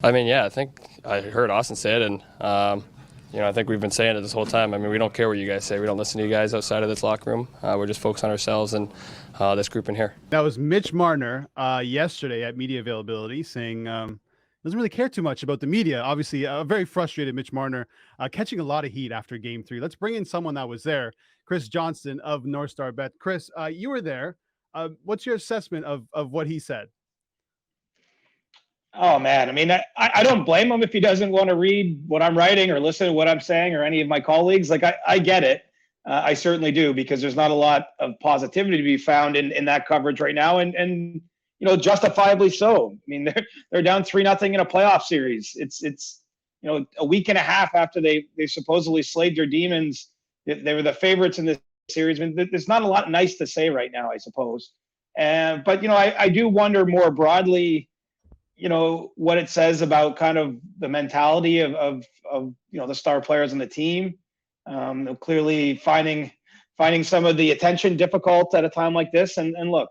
I mean, yeah, I think I heard Austin say it, and I think we've been saying it this whole time. I mean, we don't care what you guys say. We don't listen to you guys outside of this locker room. We're just focused on ourselves and this group in here. That was Mitch Marner yesterday at media availability saying doesn't really care too much about the media. Obviously, a very frustrated Mitch Marner, catching a lot of heat after Game 3. Let's bring in someone that was there, Chris Johnston of NorthStar Bets. Chris, you were there. What's your assessment of what he said? Oh man, I mean, I don't blame him if he doesn't want to read what I'm writing or listen to what I'm saying or any of my colleagues. Like I get it, I certainly do, because there's not a lot of positivity to be found in that coverage right now, and justifiably so. I mean, they're down 3-0 in a playoff series. It's a week and a half after they supposedly slayed your demons. They were the favorites in this series. I mean, there's not a lot nice to say right now, I suppose. But I do wonder more broadly, what it says about kind of the mentality of the star players on the team. Clearly finding some of the attention difficult at a time like this. And look,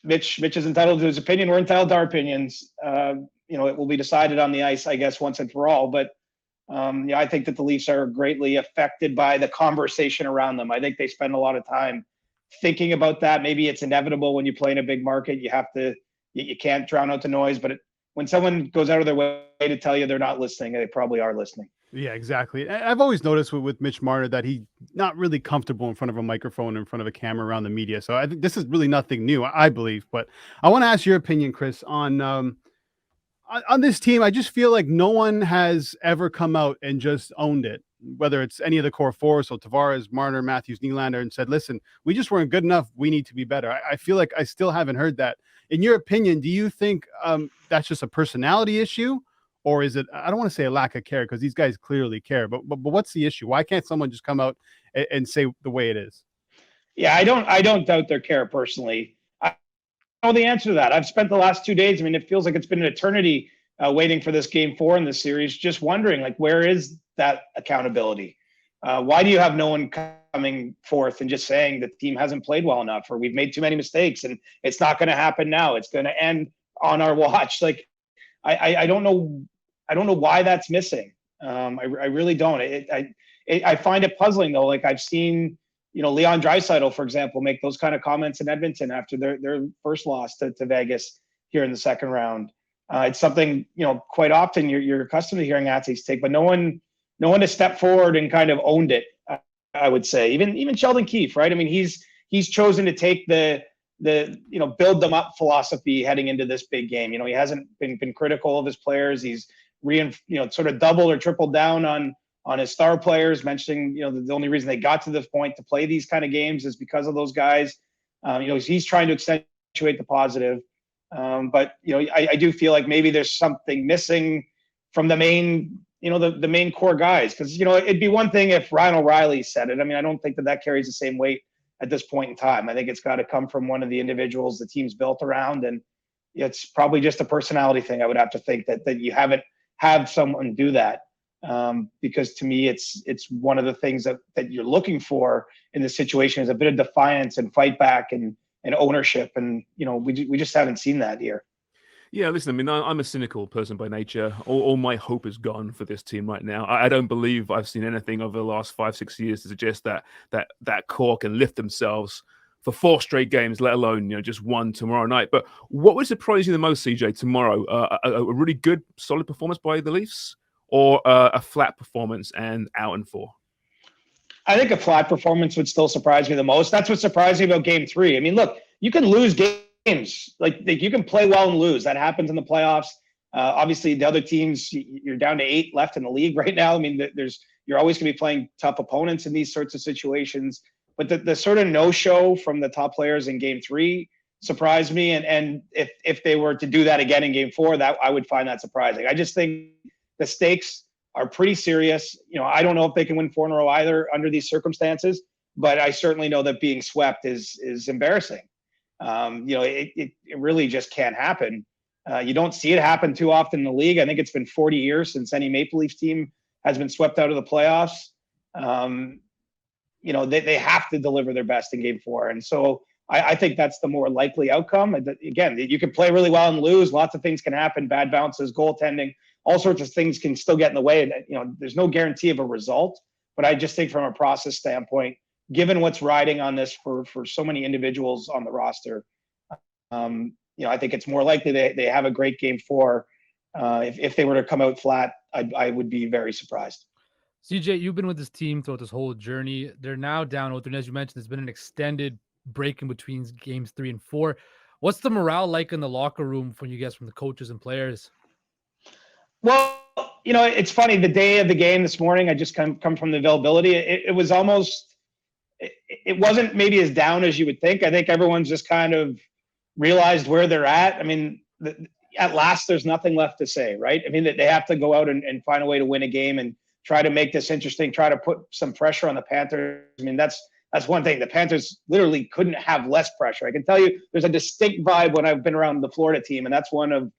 Mitch is entitled to his opinion. We're entitled to our opinions. It will be decided on the ice, I guess, once and for all. But I think that the Leafs are greatly affected by the conversation around them. I think they spend a lot of time thinking about that. Maybe it's inevitable when you play in a big market. You can't drown out the noise, but when someone goes out of their way to tell you they're not listening, they probably are listening. Yeah, exactly. I've always noticed with Mitch Marner that he's not really comfortable in front of a microphone, in front of a camera around the media. So I think this is really nothing new, I believe. But I want to ask your opinion, Chris, on this team. I just feel like no one has ever come out and just owned it, whether it's any of the core four, so Tavares, Marner, Matthews, Nylander, and said, listen, we just weren't good enough. We need to be better. I feel like I still haven't heard that. In your opinion, do you think that's just a personality issue? Or is it, I don't want to say a lack of care, because these guys clearly care, but what's the issue? Why can't someone just come out and say the way it is? Yeah, I don't doubt their care personally. I know the answer to that. I've spent the last 2 days, I mean, it feels like it's been an eternity waiting for this Game 4 in this series, just wondering, like, where is that accountability? Why do you have no one coming forth and just saying that the team hasn't played well enough, or we've made too many mistakes and it's not going to happen now, it's going to end on our watch? Like, I don't know. I don't know why that's missing. I really don't. I find it puzzling though. Like, I've seen, Leon Draisaitl, for example, make those kind of comments in Edmonton after their first loss to Vegas here in the second round. It's something, quite often you're accustomed to hearing athletes take, but no one has stepped forward and kind of owned it. I would say even Sheldon Keefe, right? I mean, he's chosen to take the build them up philosophy heading into this big game. He hasn't been critical of his players. He's sort of doubled or tripled down on his star players, mentioning, the only reason they got to this point to play these kind of games is because of those guys. He's trying to accentuate the positive. But I do feel like maybe there's something missing from the main, the main core guys. Because, it'd be one thing if Ryan O'Reilly said it. I mean, I don't think that carries the same weight at this point in time. I think it's got to come from one of the individuals the team's built around. And it's probably just a personality thing. I would have to think that you haven't have someone do that. Because to me, it's one of the things that you're looking for in this situation is a bit of defiance and fight back and ownership. And, we just haven't seen that here. Yeah, listen, I mean, I'm a cynical person by nature. All my hope is gone for this team right now. I don't believe I've seen anything over the last 5-6 years to suggest that core can lift themselves for 4 straight games, let alone, just one tomorrow night. But what would surprise you the most, CJ, tomorrow? A really good, solid performance by the Leafs, or a flat performance and out and 4? I think a flat performance would still surprise me the most. That's what surprised me about Game 3. I mean, look, you can lose games. Like you can play well and lose. That happens in the playoffs. Obviously, the other teams, you're down to 8 left in the league right now. I mean, you're always going to be playing tough opponents in these sorts of situations. But the sort of no-show from the top players in Game 3 surprised me. And if they were to do that again in Game 4, that I would find that surprising. I just think the stakes are pretty serious. I don't know if they can win 4 in a row either under these circumstances, but I certainly know that being swept is embarrassing. It really just can't happen. You don't see it happen too often in the league. I think it's been 40 years since any Maple Leafs team has been swept out of the playoffs. They have to deliver their best in Game 4. And so I think that's the more likely outcome. And again, you can play really well and lose. Lots of things can happen, bad bounces, goaltending, all sorts of things can still get in the way. And, there's no guarantee of a result. But I just think from a process standpoint, given what's riding on this for so many individuals on the roster, I think it's more likely they have a great game 4. If they were to come out flat, I would be very surprised. CJ, you've been with this team throughout this whole journey. They're now down 0-3. And as you mentioned, there's been an extended break in between games 3 and 4. What's the morale like in the locker room for you guys, from the coaches and players? Well, it's funny. The day of the game this morning, I just come from the availability. It was almost, it wasn't maybe as down as you would think. I think everyone's just kind of realized where they're at. I mean, at last, there's nothing left to say, right? I mean, they have to go out and find a way to win a game and try to make this interesting, try to put some pressure on the Panthers. I mean, that's one thing. The Panthers literally couldn't have less pressure. I can tell you there's a distinct vibe when I've been around the Florida team, and that's one of,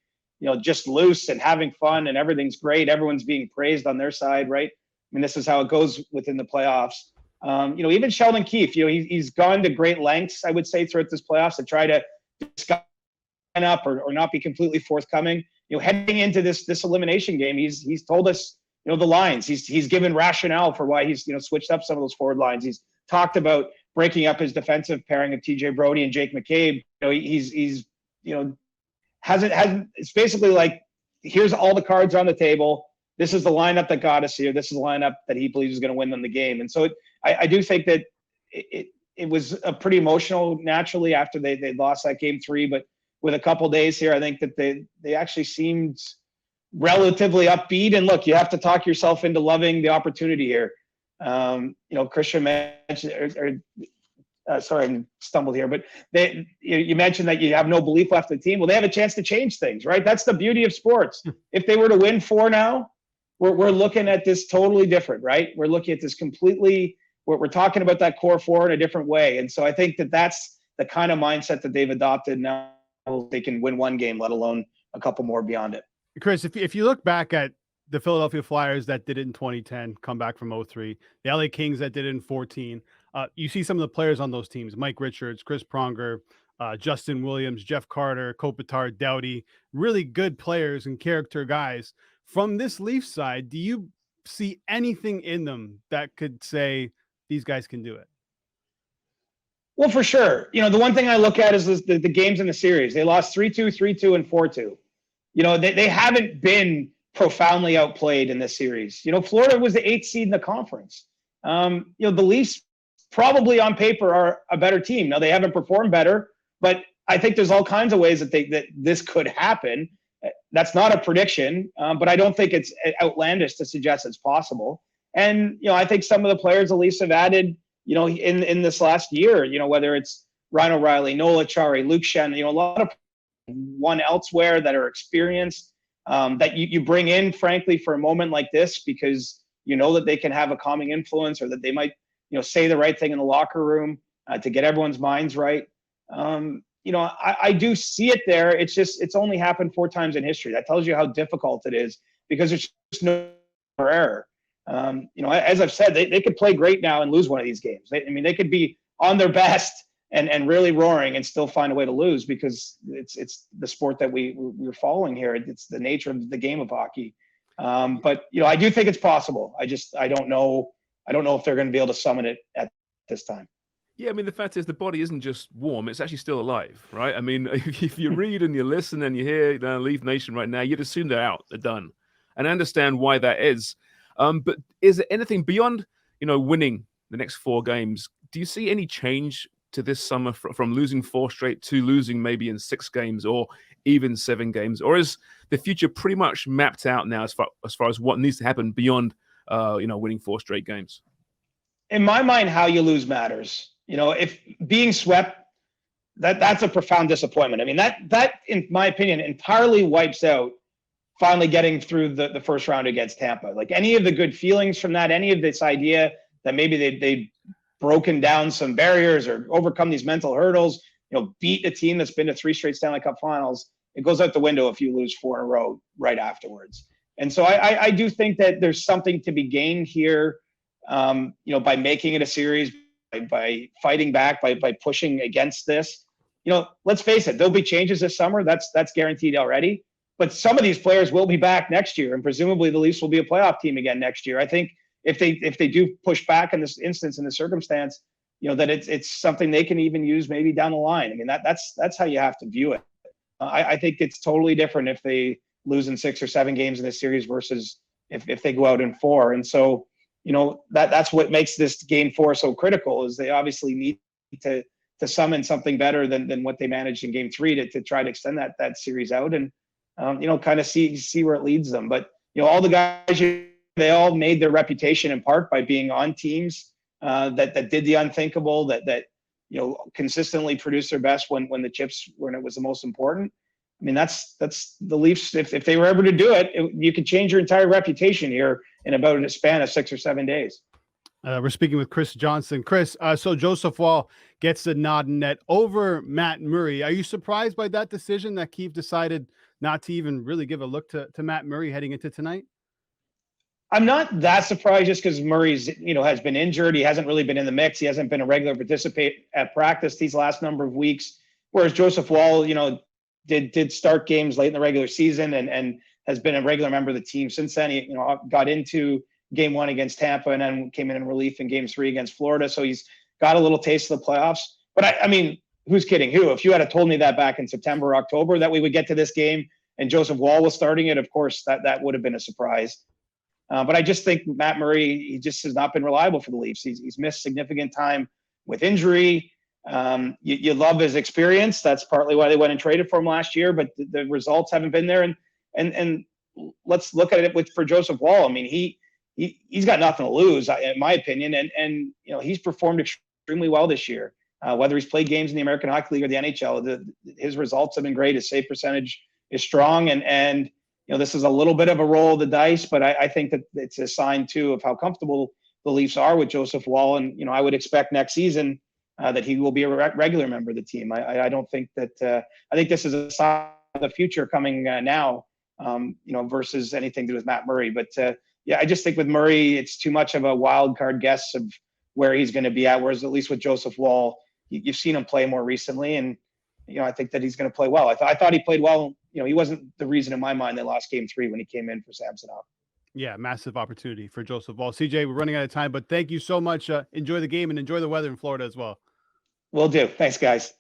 just loose and having fun and everything's great. Everyone's being praised on their side, right? I mean, this is how it goes within the playoffs. Even Sheldon Keefe, he's gone to great lengths, I would say, throughout this playoffs to try to discuss up or not be completely forthcoming. Heading into this elimination game, he's told us, the lines. He's given rationale for why he's switched up some of those forward lines. He's talked about breaking up his defensive pairing of TJ Brody and Jake McCabe. He's hasn't. It's basically like, here's all the cards on the table. This is the lineup that got us here. This is the lineup that he believes is going to win them the game. And so I do think that it was a pretty emotional naturally after they lost that game 3, but with a couple days here, I think that they actually seemed relatively upbeat. And look, you have to talk yourself into loving the opportunity here. Christian mentioned, sorry, I stumbled here, but you mentioned that you have no belief left in the team. Well, they have a chance to change things, right? That's the beauty of sports. If they were to win 4 now, we're looking at this totally different, right? We're looking at this completely, we're talking about that core 4 in a different way. And so I think that that's the kind of mindset that they've adopted now. They can win 1 game, let alone a couple more beyond it. Chris, if you look back at the Philadelphia Flyers that did it in 2010, come back from 03, the LA Kings that did it in 14, you see some of the players on those teams: Mike Richards, Chris Pronger, Justin Williams, Jeff Carter, Kopitar, Doughty, really good players and character guys. From this Leafs side, do you see anything in them that could say these guys can do it? Well, for sure. The one thing I look at is the games in the series. They lost 3-2, 3-2, and 4-2. They haven't been profoundly outplayed in this series. Florida was the 8th seed in the conference. The Leafs probably on paper are a better team. Now, they haven't performed better, but I think there's all kinds of ways that this could happen. That's not a prediction, but I don't think it's outlandish to suggest it's possible. And, I think some of the players the Leafs have added, in this last year, whether it's Ryan O'Reilly, Nola Chari, Luke Shen, a lot of one elsewhere that are experienced, that you bring in, frankly, for a moment like this, because that they can have a calming influence, or that they might, say the right thing in the locker room to get everyone's minds right. I do see it there. It's only happened 4 times in history. That tells you how difficult it is, because there's just no error. As I've said, they could play great now and lose one of these games. They could be on their best and really roaring and still find a way to lose, because it's the sport that we're following here. It's the nature of the game of hockey. But I do think it's possible. I don't know if they're going to be able to summon it at this time. Yeah, the fact is the body isn't just warm, it's actually still alive, right? If you read and you listen and you hear Leaf Nation right now, you'd assume they're out, they're done. And I understand why that is. But is there anything beyond, winning the next 4 games? Do you see any change to this summer from losing 4 straight to losing maybe in 6 games or even 7 games? Or is the future pretty much mapped out now as far as what needs to happen beyond, winning 4 straight games? In my mind, how you lose matters. If being swept, that's a profound disappointment. That, in my opinion, entirely wipes out finally getting through the first round against Tampa. Like, any of the good feelings from that, any of this idea that maybe they've broken down some barriers or overcome these mental hurdles, beat a team that's been to 3 straight Stanley Cup finals, it goes out the window if you lose 4 in a row right afterwards. And so I do think that there's something to be gained here, by making it a series, by fighting back, by pushing against this. Let's face it, there'll be changes this summer. That's guaranteed already. But some of these players will be back next year, and presumably the Leafs will be a playoff team again next year. I think if they do push back in this instance, in this circumstance, that it's something they can even use maybe down the line. I mean, that's how you have to view it. I think it's totally different if they lose in 6 or 7 games in this series versus if they go out in 4. And so, that's what makes this game 4 so critical, is they obviously need to summon something better than what they managed in game 3 to try to extend that series out and, kind of see where it leads them. But, all the guys, they all made their reputation in part by being on teams that did the unthinkable, that consistently produced their best when it was the most important. I mean, that's the Leafs. If they were able to do it, you could change your entire reputation here in about a span of 6 or 7 days. We're speaking with Chris Johnston. Chris, so Joseph Wall gets the nod in net over Matt Murray. Are you surprised by that decision that Keefe decided not to even really give a look to Matt Murray heading into tonight? I'm not that surprised, just because Murray's, has been injured. He hasn't really been in the mix. He hasn't been a regular participant at practice these last number of weeks. Whereas Joseph Wall, did start games late in the regular season and has been a regular member of the team since then. He, got into game 1 against Tampa and then came in relief in game 3 against Florida. So he's got a little taste of the playoffs. But I mean, who's kidding who? If you had told me that back in September or October that we would get to this game and Joseph Wall was starting it, of course, that would have been a surprise. But I just think Matt Murray, he just has not been reliable for the Leafs. He's missed significant time with injury. You love his experience. That's partly why they went and traded for him last year, but the results haven't been there. And let's look at it for Joseph Wall. I mean, he's got nothing to lose, in my opinion. And he's performed extremely well this year. Whether he's played games in the American Hockey League or the NHL, his results have been great. His save percentage is strong, and this is a little bit of a roll of the dice, but I think that it's a sign too of how comfortable the Leafs are with Joseph Wall. And I would expect next season that he will be a regular member of the team. I don't think that I think this is a sign of the future coming now, versus anything to do with Matt Murray. But I just think with Murray, it's too much of a wild card guess of where he's going to be at. Whereas at least with Joseph Wall, you've seen him play more recently, and I think that he's going to play well. I thought he played well. He wasn't the reason in my mind they lost game 3 when he came in for Samsonov. Yeah, massive opportunity for Joseph Wall. CJ, we're running out of time, but thank you so much. Enjoy the game and enjoy the weather in Florida as well. Will do. Thanks, guys.